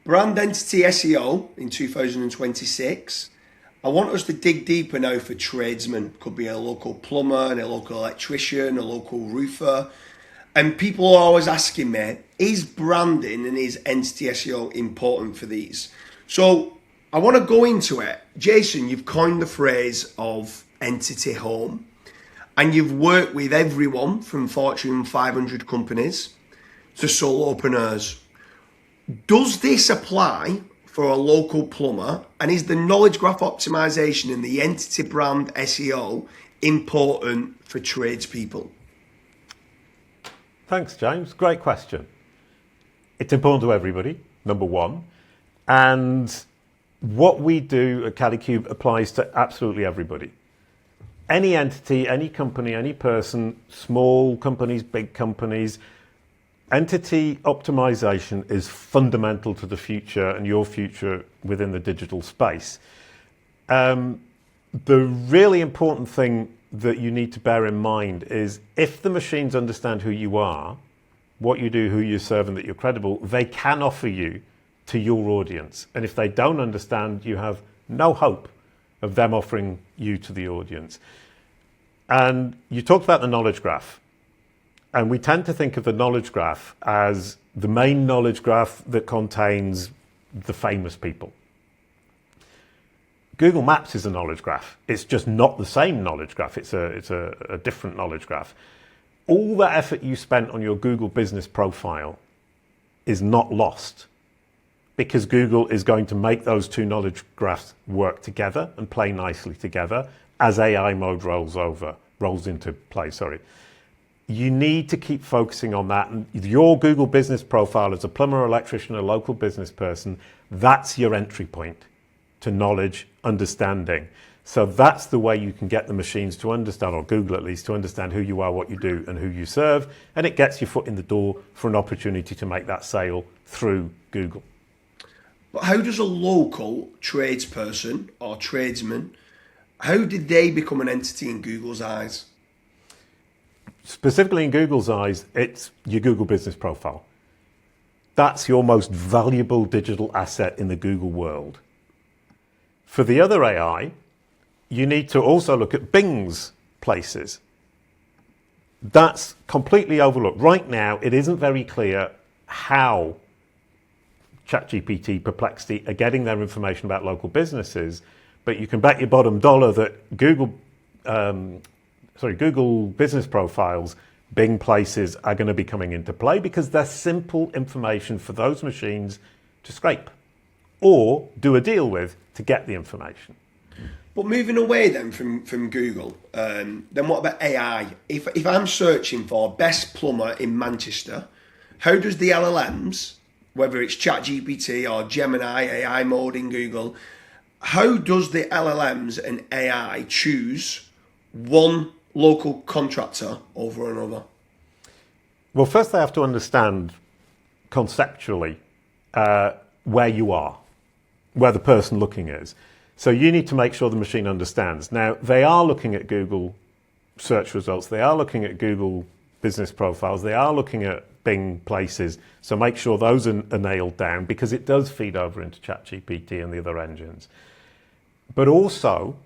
Brand Entity SEO in 2026. I want us to dig deeper now for tradesmen. Could be a local plumber, a local electrician, a local roofer. And people are always asking me, is branding and is entity SEO important for these? So I want to go into it. Jason, you've coined the phrase of entity home, and you've worked with everyone from Fortune 500 companies to solopreneurs. Does this apply for a local plumber, and is the knowledge graph optimization and the entity brand SEO important for tradespeople? Thanks, James. Great question. It's important to everybody, number one. And what we do at Calicube applies to absolutely everybody. Any entity, any company, any person, small companies, big companies, entity optimization is fundamental to the future and your future within the digital space. The really important thing that you need to bear in mind is if the machines understand who you are, what you do, who you serve, and that you're credible, they can offer you to your audience. And if they don't understand, you have no hope of them offering you to the audience. And you talked about the knowledge graph. And we tend to think of the knowledge graph as the main knowledge graph that contains the famous people. Google Maps is a knowledge graph. It's just not the same knowledge graph. It's a different knowledge graph. All the effort you spent on your Google business profile is not lost because Google is going to make those two knowledge graphs work together and play nicely together as AI mode rolls into play. You need to keep focusing on that. And your Google business profile as a plumber, electrician, a local business person, that's your entry point to knowledge, understanding. So that's the way you can get the machines to understand, or Google at least, to understand who you are, what you do, and who you serve. And it gets your foot in the door for an opportunity to make that sale through Google. But how does a local tradesperson or tradesman, how did they become an entity in Google's eyes? Specifically in Google's eyes, it's your Google business profile. That's your most valuable digital asset in the Google world. For the other AI, you need to also look at Bing's places. That's completely overlooked. Right now, it isn't very clear how ChatGPT, Perplexity are getting their information about local businesses, but you can bet your bottom dollar that Google business profiles, Bing places are going to be coming into play because they're simple information for those machines to scrape or do a deal with to get the information. But moving away then from Google, then what about AI? If I'm searching for best plumber in Manchester, how does the LLMs, whether it's ChatGPT or Gemini, AI mode in Google, how does the LLMs and AI choose one local contractor over another? Well, first they have to understand conceptually where you are, where the person looking is. So you need to make sure the machine understands. Now, they are looking at Google search results. They are looking at Google business profiles. They are looking at Bing places. So make sure those are nailed down because it does feed over into ChatGPT and the other engines. But also,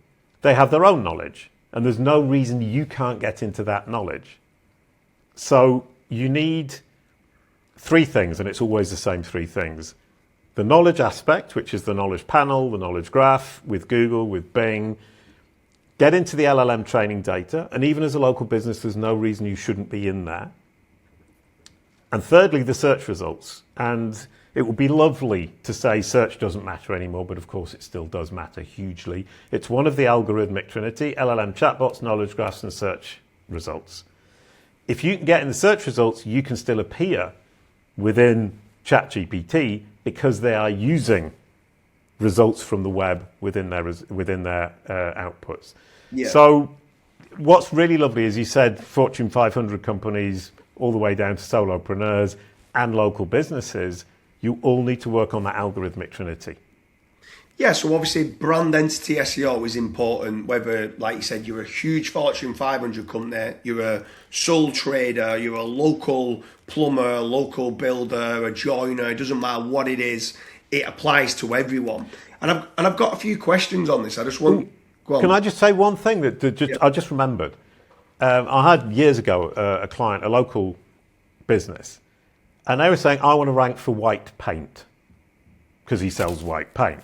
they have their own knowledge. And there's no reason you can't get into that knowledge. So you need three things, and it's always the same three things. The knowledge aspect, which is the knowledge panel, the knowledge graph with Google, with Bing. Get into the LLM training data, and even as a local business, there's no reason you shouldn't be in there. And thirdly, the search results. And it would be lovely to say search doesn't matter anymore, but of course it still does matter hugely. It's one of the algorithmic trinity, LLM chatbots, knowledge graphs, and search results. If you can get in the search results, you can still appear within ChatGPT because they are using results from the web within their outputs. Yeah. So what's really lovely is you said Fortune 500 companies all the way down to solopreneurs and local businesses, you all need to work on that algorithmic trinity. Yeah, so obviously brand entity SEO is important, whether, like you said, you're a huge Fortune 500 company, you're a sole trader, you're a local plumber, a local builder, a joiner, it doesn't matter what it is. it applies to everyone. And I've got a few questions on this. I just want. Go on. Can I just say one thing I just remembered? I had years ago a client, a local business, and they were saying, I want to rank for white paint because he sells white paint.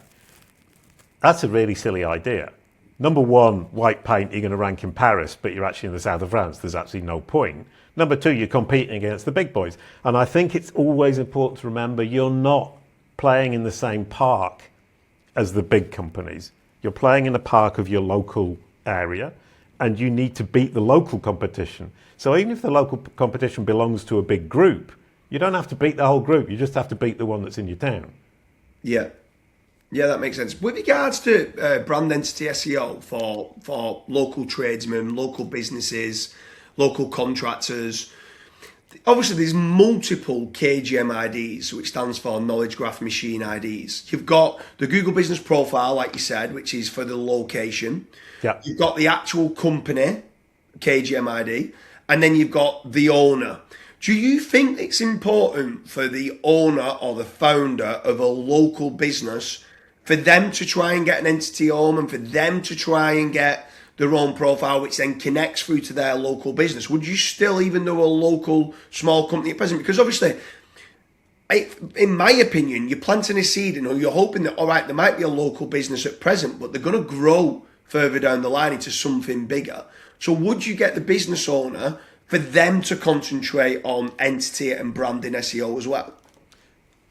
That's a really silly idea. Number one, white paint, you're going to rank in Paris, but you're actually in the south of France. There's absolutely no point. Number two, you're competing against the big boys. And I think it's always important to remember you're not playing in the same park as the big companies. You're playing in the park of your local area, and you need to beat the local competition. So even if the local competition belongs to a big group, you don't have to beat the whole group. You just have to beat the one that's in your town. Yeah. Yeah, that makes sense. With regards to brand entity SEO for local tradesmen, local businesses, local contractors, obviously there's multiple KGM IDs, which stands for Knowledge Graph Machine IDs. You've got the Google Business Profile, like you said, which is for the location. Yeah. You've got the actual company, KGM ID, and then you've got the owner. Do you think it's important for the owner or the founder of a local business for them to try and get an entity home and for them to try and get their own profile, which then connects through to their local business? Would you still even do a local small company at present? Because obviously, in my opinion, you're planting a seed and you're hoping that, all right, there might be a local business at present, but they're going to grow further down the line into something bigger. So would you get the business owner for them to concentrate on entity and branding SEO as well?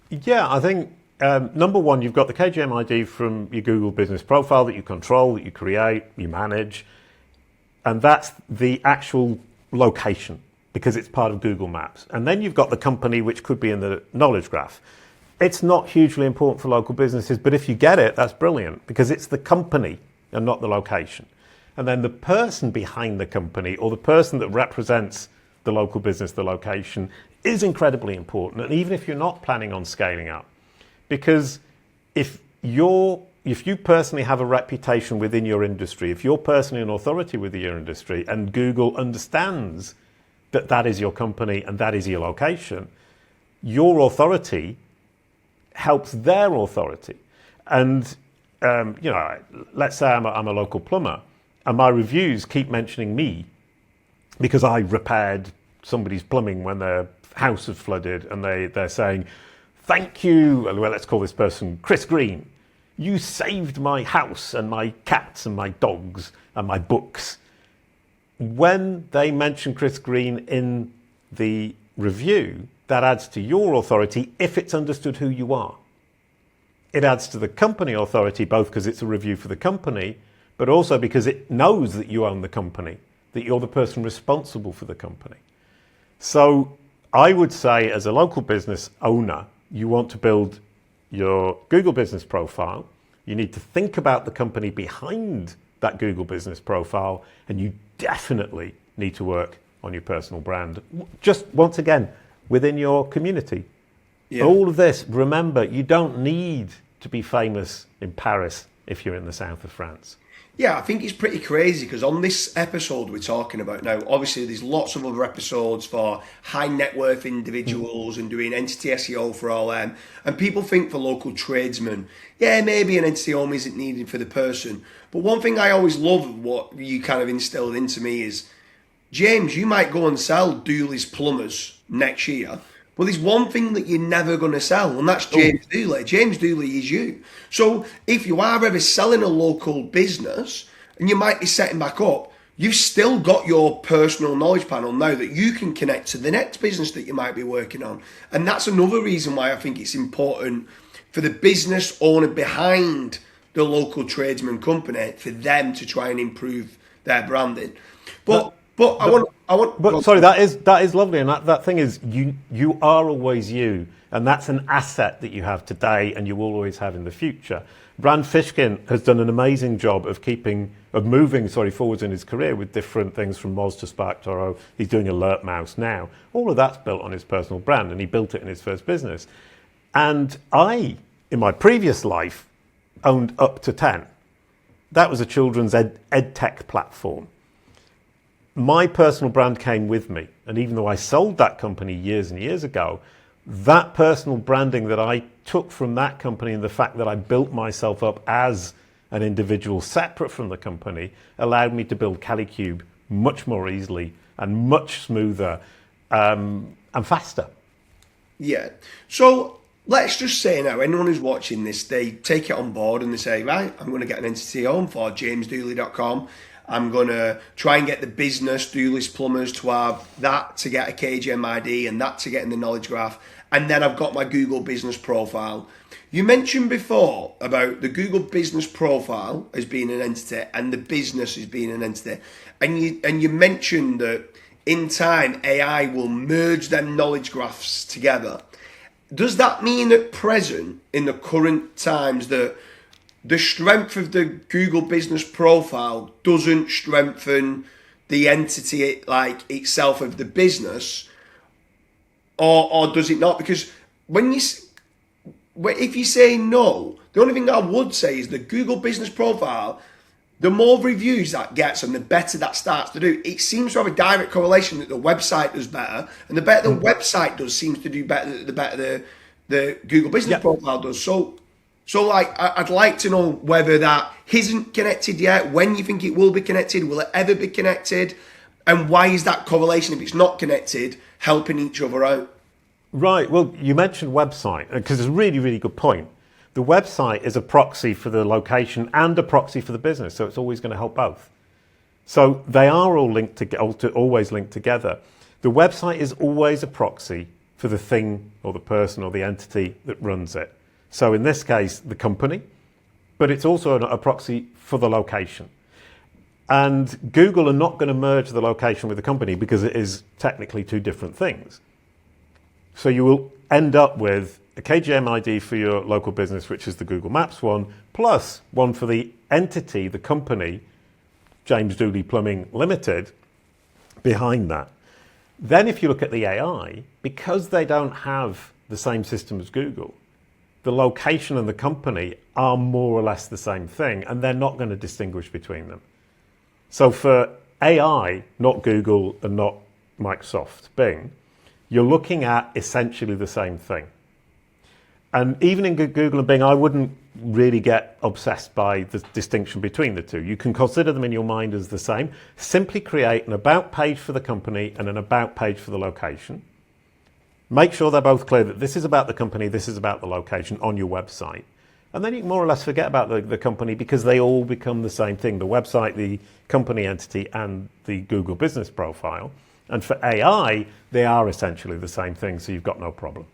Yeah, I think number one, you've got the KGM ID from your Google Business Profile that you control, that you create, you manage, and that's the actual location because it's part of Google Maps. And then you've got the company, which could be in the knowledge graph. It's not hugely important for local businesses, but if you get it, that's brilliant because it's the company and not the location. And then the person behind the company or the person that represents the local business, the location, is incredibly important. And even if you're not planning on scaling up, because if you personally have a reputation within your industry, if you're personally an authority within your industry and Google understands that that is your company and that is your location, your authority helps their authority. And, let's say I'm a local plumber and my reviews keep mentioning me because I repaired somebody's plumbing when their house had flooded and they're saying, thank you, well, let's call this person Chris Green. You saved my house and my cats and my dogs and my books. When they mention Chris Green in the review, that adds to your authority if it's understood who you are. It adds to the company authority, both because it's a review for the company, but also because it knows that you own the company, that you're the person responsible for the company. So I would say as a local business owner, you want to build your Google Business Profile. You need to think about the company behind that Google Business Profile, and you definitely need to work on your personal brand. Just once again, within your community. Yeah. All of this, remember, you don't need to be famous in Paris if you're in the south of France. Yeah, I think it's pretty crazy because on this episode we're talking about now, obviously there's lots of other episodes for high net worth individuals and doing entity SEO for all them. And people think for local tradesmen, yeah, maybe an entity home isn't needed for the person. But one thing I always love, what you kind of instilled into me is, James, you might go and sell Dooley's plumbers next year. Well, there's one thing that you're never going to sell, and that's James Dooley. James Dooley is you. So if you are ever selling a local business, and you might be setting back up, you've still got your personal knowledge panel now that you can connect to the next business that you might be working on. And that's another reason why I think it's important for the business owner behind the local tradesman company, for them to try and improve their branding. But sorry, that is lovely, and that thing is you are always you, and that's an asset that you have today, and you will always have in the future. Rand Fishkin has done an amazing job of moving forwards in his career with different things from Moz to SparkToro. He's doing Alert Mouse now. All of that's built on his personal brand, and he built it in his first business. And I, in my previous life, owned Up to 10. That was a children's ed tech platform. My personal brand came with me, and even though I sold that company years and years ago, That personal branding that I took from that company and the fact that I built myself up as an individual separate from the company allowed me to build Calicube much more easily and much smoother and faster. Yeah. So let's just say now, anyone who's watching this, they take it on board and they say, right, I'm going to get an entity home for jamesdooley.com. I'm going to try and get the business, Dooley's Plumbers, to have that to get a KGM ID and that to get in the knowledge graph. And then I've got my Google business profile. You mentioned before about the Google business profile as being an entity and the business as being an entity. And you mentioned that in time, AI will merge them knowledge graphs together. Does that mean at present, in the current times, that the strength of the Google business profile doesn't strengthen the entity like itself of the business, or does it not? Because if you say no, the only thing I would say is the Google business profile, the more reviews that gets and the better that starts to do, it seems to have a direct correlation that the website does better, and the better the website does seems to do better, the better the Google business profile does. So like, I'd like to know whether that isn't connected yet, when you think it will be connected, will it ever be connected, and why is that correlation, if it's not connected, helping each other out? Right, well, you mentioned website, because it's a really, really good point. The website is a proxy for the location and a proxy for the business, so it's always going to help both. So they are all linked to always linked together. The website is always a proxy for the thing or the person or the entity that runs it. So in this case, the company, but it's also a proxy for the location. And Google are not going to merge the location with the company because it is technically two different things. So you will end up with a KGM ID for your local business, which is the Google Maps one, plus one for the entity, the company, James Dooley Plumbing Limited, behind that. Then if you look at the AI, because they don't have the same system as Google, the location and the company are more or less the same thing, and they're not going to distinguish between them. So for AI, not Google and not Microsoft Bing, you're looking at essentially the same thing. And even in Google and Bing, I wouldn't really get obsessed by the distinction between the two. You can consider them in your mind as the same. Simply create an about page for the company and an about page for the location. Make sure they're both clear that this is about the company, this is about the location on your website. And then you can more or less forget about the company because they all become the same thing, the website, the company entity, and the Google business profile. And for AI, they are essentially the same thing, so you've got no problem.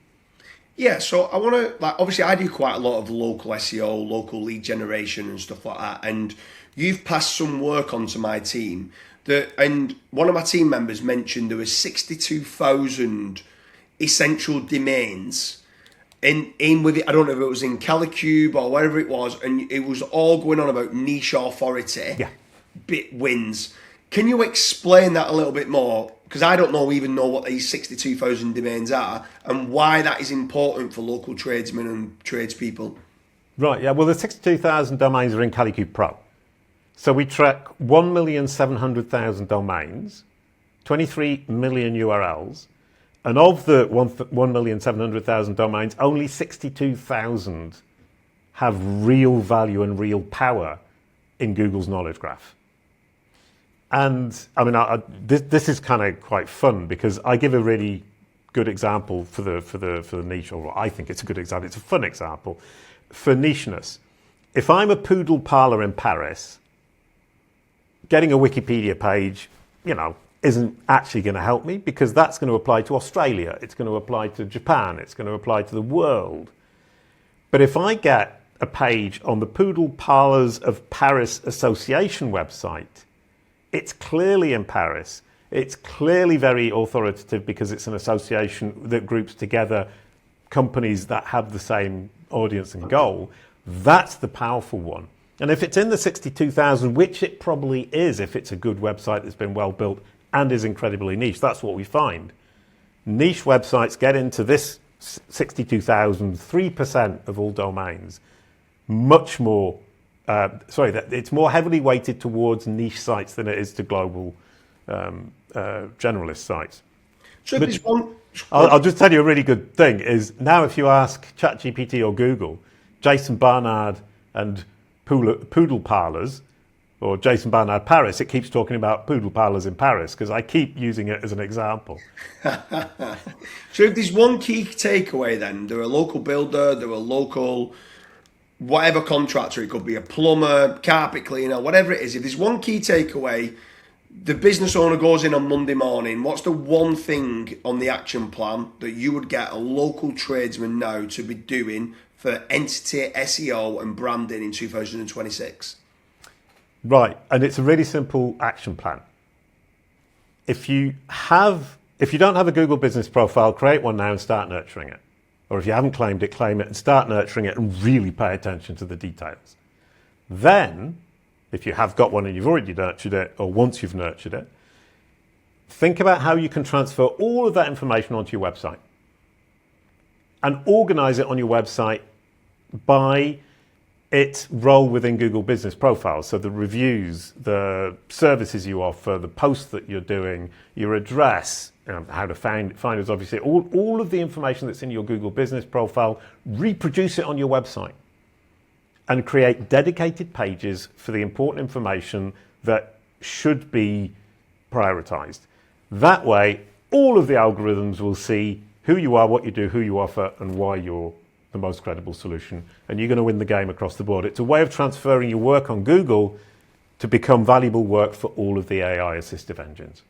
Yeah, so I want to, like, obviously I do quite a lot of local SEO, local lead generation and stuff like that. And you've passed some work onto my team and one of my team members mentioned there was 62,000 essential domains in with it. I don't know if it was in Calicube or wherever it was, and it was all going on about niche authority, bit wins. Can you explain that a little bit more? Because I don't even know what these 62,000 domains are and why that is important for local tradesmen and tradespeople. Right, yeah, well, the 62,000 domains are in Calicube Pro. So we track 1,700,000 domains, 23 million URLs, and of the 1,700,000 domains, only 62,000 have real value and real power in Google's knowledge graph. And I mean, this is kind of quite fun because I give a really good example for the niche, or I think it's a good example. It's a fun example for nicheness. If I'm a poodle parlor in Paris, getting a Wikipedia page, isn't actually going to help me because that's going to apply to Australia. It's going to apply to Japan. It's going to apply to the world. But if I get a page on the Poodle Parlors of Paris Association website, it's clearly in Paris. It's clearly very authoritative because it's an association that groups together companies that have the same audience and goal. That's the powerful one. And if it's in the 62,000, which it probably is if it's a good website that's been well built and is incredibly niche, that's what we find. Niche websites get into this 62,000, 3% of all domains, much more. It's more heavily weighted towards niche sites than it is to global generalist sites. So if there's one... I'll just tell you a really good thing is now if you ask ChatGPT or Google, Jason Barnard and poodle parlors, or Jason Barnard Paris, it keeps talking about poodle parlors in Paris because I keep using it as an example. So if there's one key takeaway then, they're a local builder, they're a local whatever contractor, it could be a plumber, carpet cleaner, whatever it is, if there's one key takeaway, the business owner goes in on Monday morning, what's the one thing on the action plan that you would get a local tradesman now to be doing for entity SEO and branding in 2026? Right, and it's a really simple action plan. If you don't have a Google business profile, create one now and start nurturing it. Or if you haven't claimed it, claim it and start nurturing it and really pay attention to the details. Then, if you have got one and you've already nurtured it, or once you've nurtured it, think about how you can transfer all of that information onto your website and organize it on your website by its role within Google Business Profiles. So the reviews, the services you offer, the posts that you're doing, your address, how to find us, obviously, all of the information that's in your Google Business Profile, reproduce it on your website and create dedicated pages for the important information that should be prioritized. That way, all of the algorithms will see who you are, what you do, who you offer, and why you're the most credible solution, and you're going to win the game across the board. It's a way of transferring your work on Google to become valuable work for all of the AI assistive engines.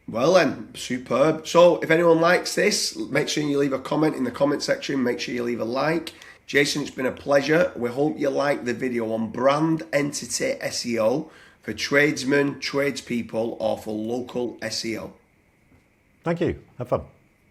Well then, superb. So if anyone likes this, make sure you leave a comment in the comment section, make sure you leave a like. Jason, it's been a pleasure. We hope you like the video on Brand Entity SEO for tradesmen, tradespeople, or for local SEO. Thank you. Have fun.